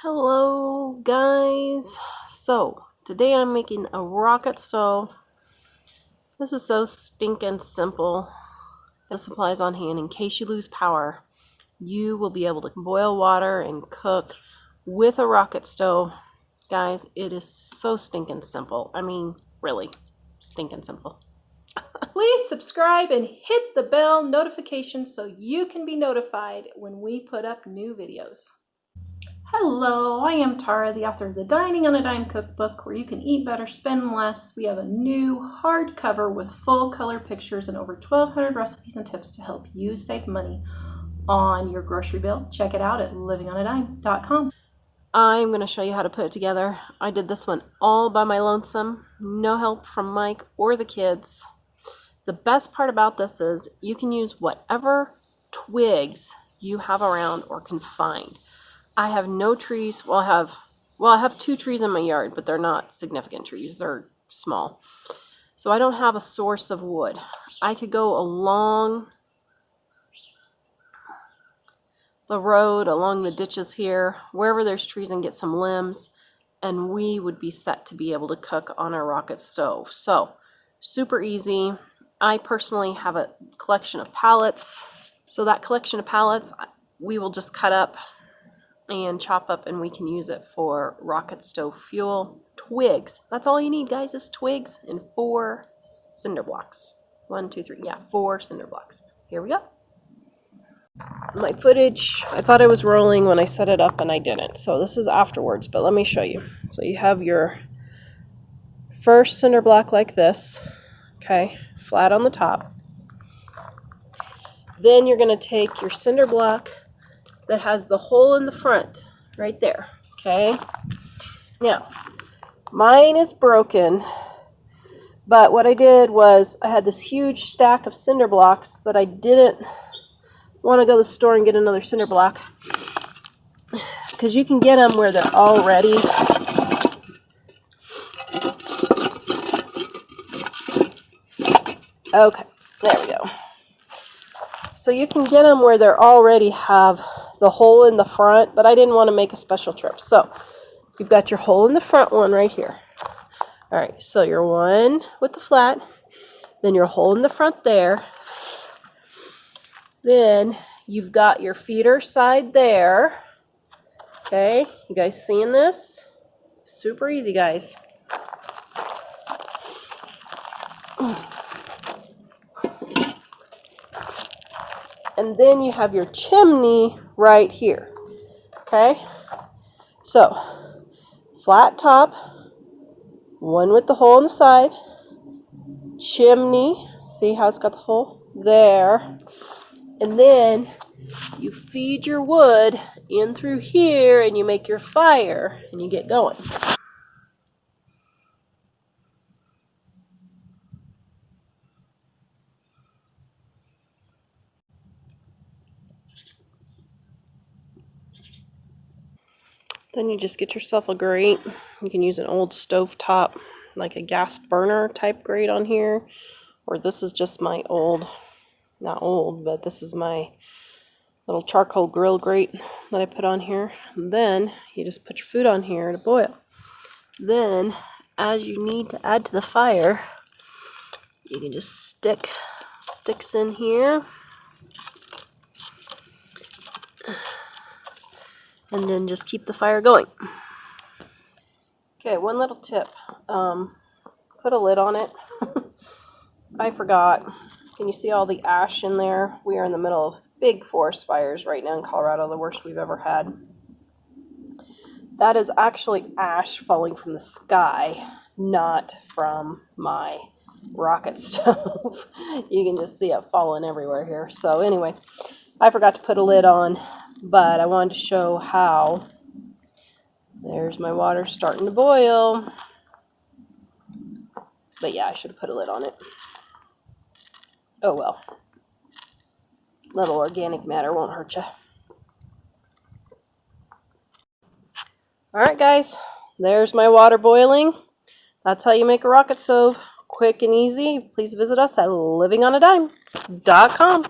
Hello guys, so today I'm making a rocket stove. This is so stinking simple. The supplies on hand in case you lose power. You will be able to boil water and cook with a rocket stove. Guys, it is so stinking simple. I mean, really stinking simple. Please subscribe and hit the bell notification so you can be notified when we put up new videos. Hello, I am Tara, the author of the Dining on a Dime cookbook, where you can eat better, spend less. We have a new hardcover with full color pictures and over 1,200 recipes and tips to help you save money on your grocery bill. Check it out at livingonadime.com. I'm going to show you how to put it together. I did this one all by my lonesome. No help from Mike or the kids. The best part about this is you can use whatever twigs you have around or can find. I have no trees. I have 2 trees in my yard, but they're not significant trees. They're small. So I don't have a source of wood. I could go along the road, along the ditches here, wherever there's trees, and get some limbs, and we would be set to be able to cook on our rocket stove. So super easy. I personally have a collection of pallets. So that collection of pallets we will just cut up and chop up, and we can use it for rocket stove fuel. Twigs. That's all you need, guys, is twigs and 4 cinder blocks. 1, 2, 3. Yeah, 4 cinder blocks. Here we go. My footage, I thought I was rolling when I set it up and I didn't. So this is afterwards, but let me show you. So you have your first cinder block like this, okay, flat on the top. Then you're going to take your cinder block that has the hole in the front right there, okay? Now, mine is broken, but what I did was I had this huge stack of cinder blocks that I didn't want to go to the store and get another cinder block, because you can get them where they're already okay, there we go. So you can get them where they already have the hole in the front, but I didn't want to make a special trip. So you've got your hole in the front one right here. All right, so your one with the flat, then your hole in the front there. Then you've got your feeder side there. Okay, you guys seeing this? Super easy, guys. And then you have your chimney right here. Okay, so flat top, one with the hole in the side, chimney, see how it's got the hole there, and then you feed your wood in through here and you make your fire and you get going. Then you just get yourself a grate. You can use an old stove top, like a gas burner type grate on here, or this is just my old, not old, but this is my little charcoal grill grate that I put on here. And then you just put your food on here to boil. Then, as you need to add to the fire, you can just stick sticks in here, and then just keep the fire going. Okay, one little tip. Put a lid on it. I forgot. Can you see all the ash in there? We are in the middle of big forest fires right now in Colorado, the worst we've ever had. That is actually ash falling from the sky, not from my rocket stove. You can just see it falling everywhere here. So anyway, I forgot to put a lid on, but I wanted to show how. There's my water starting to boil. But yeah, I should have put a lid on it. Oh well. Little organic matter won't hurt you. Alright guys, there's my water boiling. That's how you make a rocket stove. Quick and easy. Please visit us at livingonadime.com.